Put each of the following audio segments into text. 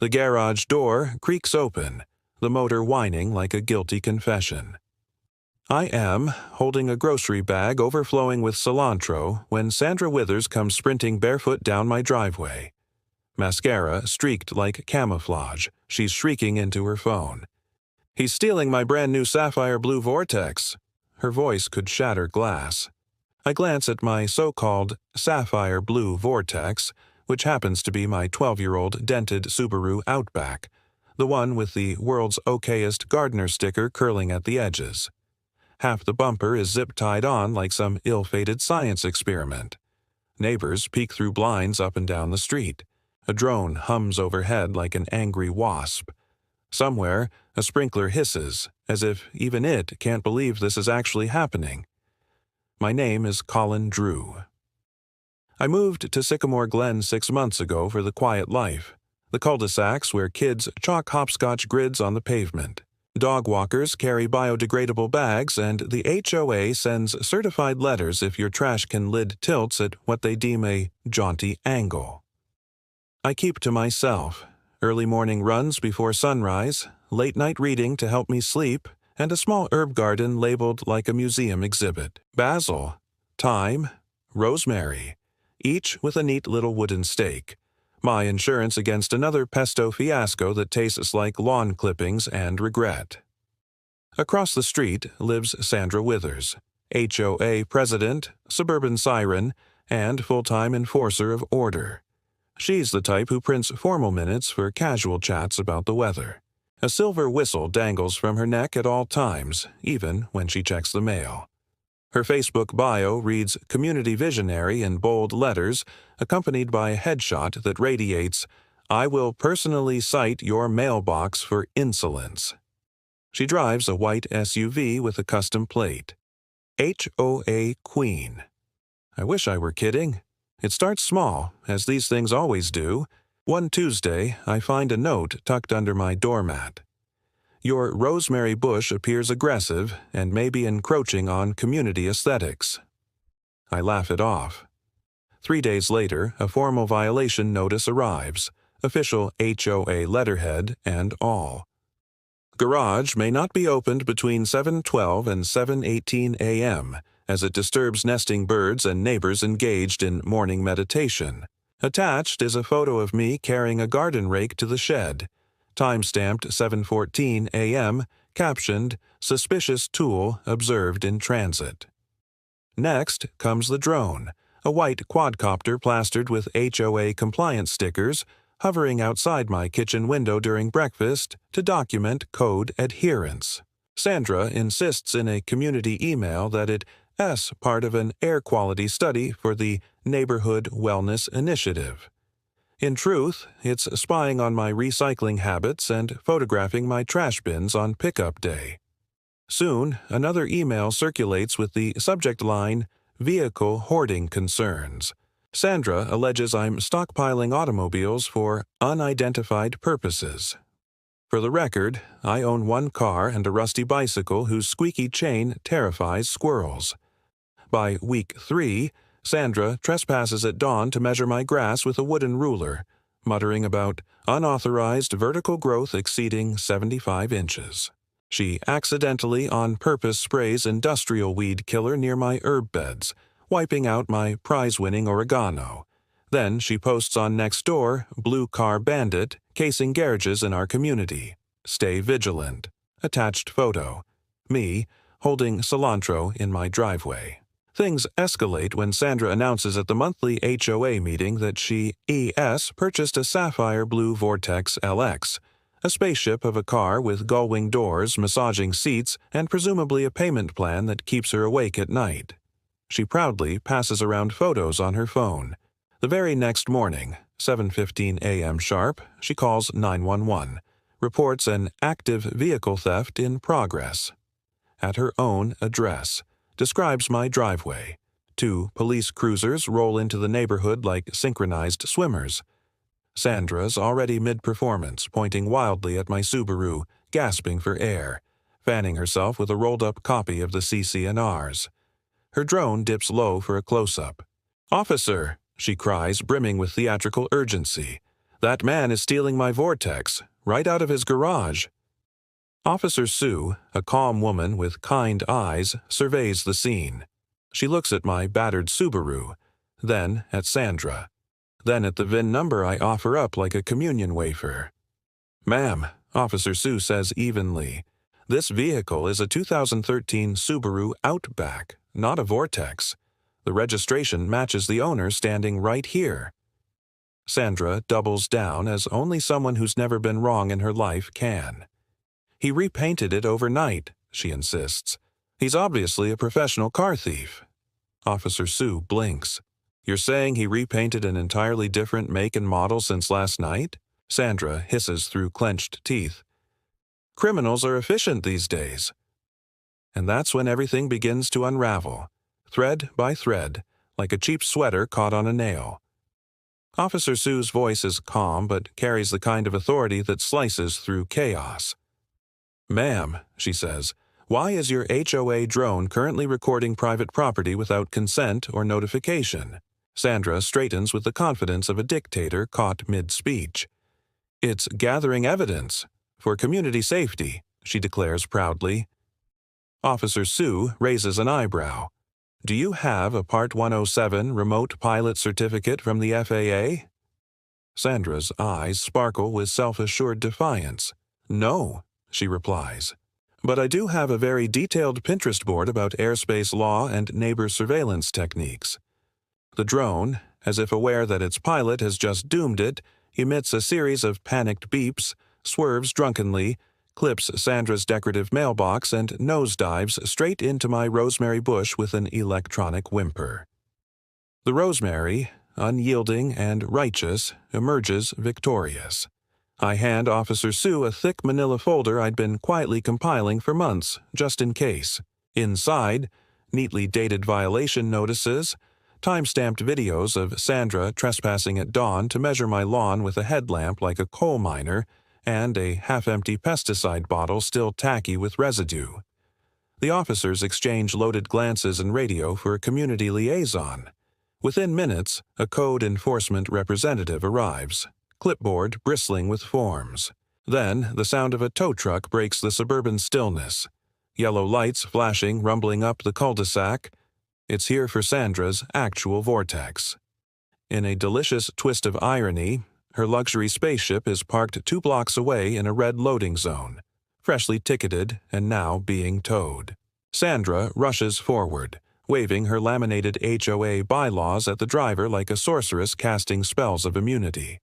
The garage door creaks open, the motor whining like a guilty confession. I am holding a grocery bag overflowing with cilantro when Sandra Withers comes sprinting barefoot down my driveway. Mascara streaked like camouflage, she's shrieking into her phone. "He's stealing my brand new sapphire blue Vortex." Her voice could shatter glass. I glance at my so-called sapphire blue Vortex, which happens to be my 12-year-old dented Subaru Outback, the one with the world's okayest gardener sticker curling at the edges. Half the bumper is zip-tied on like some ill-fated science experiment. Neighbors peek through blinds up and down the street. A drone hums overhead like an angry wasp. Somewhere, a sprinkler hisses, as if even it can't believe this is actually happening. My name is Colin Drew. I moved to Sycamore Glen 6 months ago for the quiet life, the cul-de-sacs where kids chalk hopscotch grids on the pavement. Dog walkers carry biodegradable bags, and the HOA sends certified letters if your trash can lid tilts at what they deem a jaunty angle. I keep to myself, early morning runs before sunrise, late-night reading to help me sleep, and a small herb garden labeled like a museum exhibit. Basil, thyme, rosemary, each with a neat little wooden stake. My insurance against another pesto fiasco that tastes like lawn clippings and regret. Across the street lives Sandra Withers, HOA president, suburban siren, and full-time enforcer of order. She's the type who prints formal minutes for casual chats about the weather. A silver whistle dangles from her neck at all times, even when she checks the mail. Her Facebook bio reads Community Visionary in bold letters, accompanied by a headshot that radiates, "I will personally cite your mailbox for insolence." She drives a white SUV with a custom plate. HOA Queen. I wish I were kidding. It starts small, as these things always do. One Tuesday, I find a note tucked under my doormat. Your rosemary bush appears aggressive and may be encroaching on community aesthetics. I laugh it off. 3 days later, a formal violation notice arrives, official HOA letterhead and all. Garage may not be opened between 7:12 and 7:18 a.m., as it disturbs nesting birds and neighbors engaged in morning meditation. Attached is a photo of me carrying a garden rake to the shed. Time-stamped 7:14 a.m., captioned, "Suspicious tool observed in transit." Next comes the drone, a white quadcopter plastered with HOA compliance stickers, hovering outside my kitchen window during breakfast to document code adherence. Sandra insists in a community email that it's part of an air quality study for the Neighborhood Wellness Initiative. In truth, it's spying on my recycling habits and photographing my trash bins on pickup day. Soon, another email circulates with the subject line, "Vehicle Hoarding Concerns." Sandra alleges I'm stockpiling automobiles for unidentified purposes. For the record, I own one car and a rusty bicycle whose squeaky chain terrifies squirrels. By week 3, Sandra trespasses at dawn to measure my grass with a wooden ruler, muttering about unauthorized vertical growth exceeding 75 inches. She accidentally on purpose sprays industrial weed killer near my herb beds, wiping out my prize-winning oregano. Then she posts on Nextdoor, "Blue Car Bandit, casing garages in our community. Stay vigilant." Attached photo. Me, holding cilantro in my driveway. Things escalate when Sandra announces at the monthly HOA meeting that she purchased a sapphire blue Vortex LX, a spaceship of a car with gull-wing doors, massaging seats, and presumably a payment plan that keeps her awake at night. She proudly passes around photos on her phone. The very next morning, 7:15 a.m. sharp, she calls 911, reports an active vehicle theft in progress. At her own address. Describes my driveway. 2 police cruisers roll into the neighborhood like synchronized swimmers. Sandra's already mid-performance, pointing wildly at my Subaru, gasping for air, fanning herself with a rolled-up copy of the CCNRs. Her drone dips low for a close-up. "Officer!" she cries, brimming with theatrical urgency. That man is stealing my vortex, right out of his garage. Officer Sue, a calm woman with kind eyes, surveys the scene. She looks at my battered Subaru, then at Sandra, then at the VIN number I offer up like a communion wafer. "Ma'am," Officer Sue says evenly, "this vehicle is a 2013 Subaru Outback, not a Vortex. The registration matches the owner standing right here." Sandra doubles down as only someone who's never been wrong in her life can. "He repainted it overnight," she insists. "He's obviously a professional car thief." Officer Sue blinks. "You're saying he repainted an entirely different make and model since last night?" Sandra hisses through clenched teeth. "Criminals are efficient these days." And that's when everything begins to unravel, thread by thread, like a cheap sweater caught on a nail. Officer Sue's voice is calm but carries the kind of authority that slices through chaos. "Ma'am," she says, "why is your HOA drone currently recording private property without consent or notification?" Sandra straightens with the confidence of a dictator caught mid-speech. "It's gathering evidence. For community safety," she declares proudly. Officer Sue raises an eyebrow. "Do you have a Part 107 remote pilot certificate from the FAA?" Sandra's eyes sparkle with self-assured defiance. "No," she replies. "But I do have a very detailed Pinterest board about airspace law and neighbor surveillance techniques." The drone, as if aware that its pilot has just doomed it, emits a series of panicked beeps, swerves drunkenly, clips Sandra's decorative mailbox, and nosedives straight into my rosemary bush with an electronic whimper. The rosemary, unyielding and righteous, emerges victorious. I hand Officer Sue a thick manila folder I'd been quietly compiling for months, just in case. Inside, neatly dated violation notices, time-stamped videos of Sandra trespassing at dawn to measure my lawn with a headlamp like a coal miner, and a half-empty pesticide bottle still tacky with residue. The officers exchange loaded glances and radio for a community liaison. Within minutes, a code enforcement representative arrives, clipboard bristling with forms. Then, the sound of a tow truck breaks the suburban stillness. Yellow lights flashing, rumbling up the cul-de-sac. It's here for Sandra's actual vortex. In a delicious twist of irony, her luxury spaceship is parked 2 blocks away in a red loading zone, freshly ticketed and now being towed. Sandra rushes forward, waving her laminated HOA bylaws at the driver like a sorceress casting spells of immunity.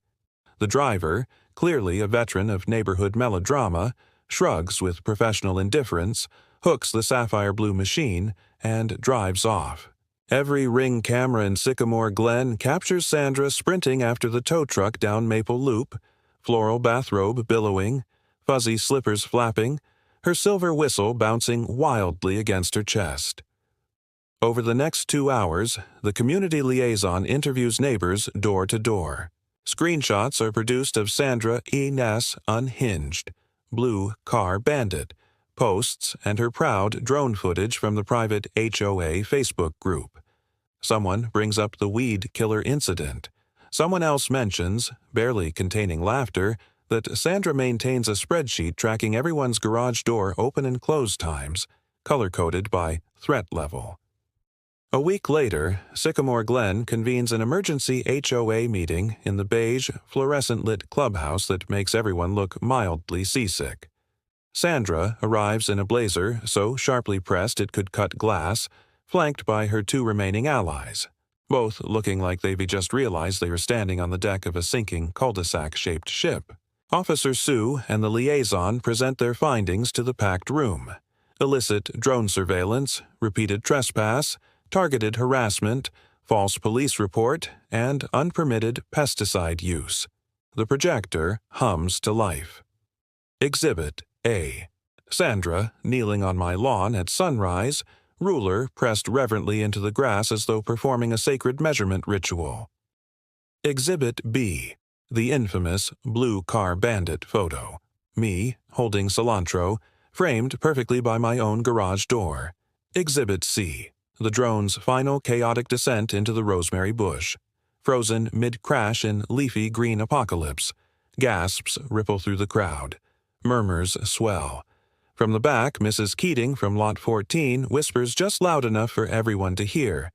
The driver, clearly a veteran of neighborhood melodrama, shrugs with professional indifference, hooks the sapphire blue machine, and drives off. Every ring camera in Sycamore Glen captures Sandra sprinting after the tow truck down Maple Loop, floral bathrobe billowing, fuzzy slippers flapping, her silver whistle bouncing wildly against her chest. Over the next 2 hours, the community liaison interviews neighbors door to door. Screenshots are produced of Sandra E. Ness unhinged, blue car bandit, posts, and her proud drone footage from the private HOA Facebook group. Someone brings up the weed killer incident. Someone else mentions, barely containing laughter, that Sandra maintains a spreadsheet tracking everyone's garage door open and close times, color-coded by threat level. A week later, Sycamore Glen convenes an emergency HOA meeting in the beige, fluorescent-lit clubhouse that makes everyone look mildly seasick. Sandra arrives in a blazer so sharply pressed it could cut glass, flanked by her 2 remaining allies, both looking like they've just realized they are standing on the deck of a sinking cul-de-sac-shaped ship. Officer Sue and the liaison present their findings to the packed room: illicit drone surveillance, repeated trespass, targeted harassment, false police report, and unpermitted pesticide use. The projector hums to life. Exhibit A. Sandra, kneeling on my lawn at sunrise, ruler pressed reverently into the grass as though performing a sacred measurement ritual. Exhibit B. The infamous blue car bandit photo. Me, holding cilantro, framed perfectly by my own garage door. Exhibit C. The drone's final chaotic descent into the rosemary bush. frozen mid-crash in leafy green apocalypse. Gasps ripple through the crowd. Murmurs swell. From the back, Mrs. Keating from Lot 14 whispers just loud enough for everyone to hear.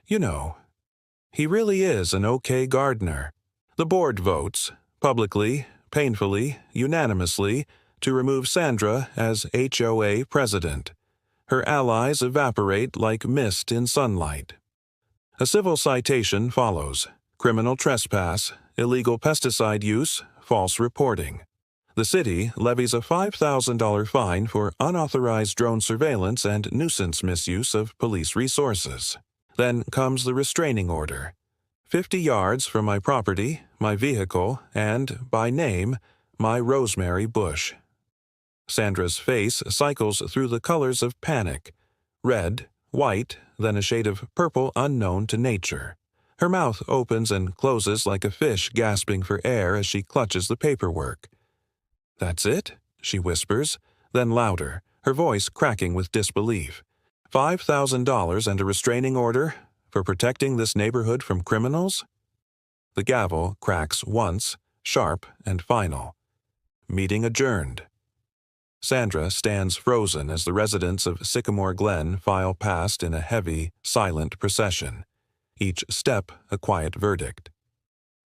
You know, he really is an okay gardener. The board votes, publicly, painfully, unanimously, to remove Sandra as HOA president. Her allies evaporate like mist in sunlight. A civil citation follows: criminal trespass, illegal pesticide use, false reporting. The city levies a $5,000 fine for unauthorized drone surveillance and nuisance misuse of police resources. Then comes the restraining order. 50 yards from my property, my vehicle, and, by name, my rosemary bush. Sandra's face cycles through the colors of panic: red, white, then a shade of purple unknown to nature. Her mouth opens and closes like a fish gasping for air as she clutches the paperwork. "That's it?" she whispers, then louder, her voice cracking with disbelief. $5,000 and a restraining order for protecting this neighborhood from criminals? The gavel cracks once, sharp and final. Meeting adjourned. Sandra stands frozen as the residents of Sycamore Glen file past in a heavy, silent procession, each step a quiet verdict.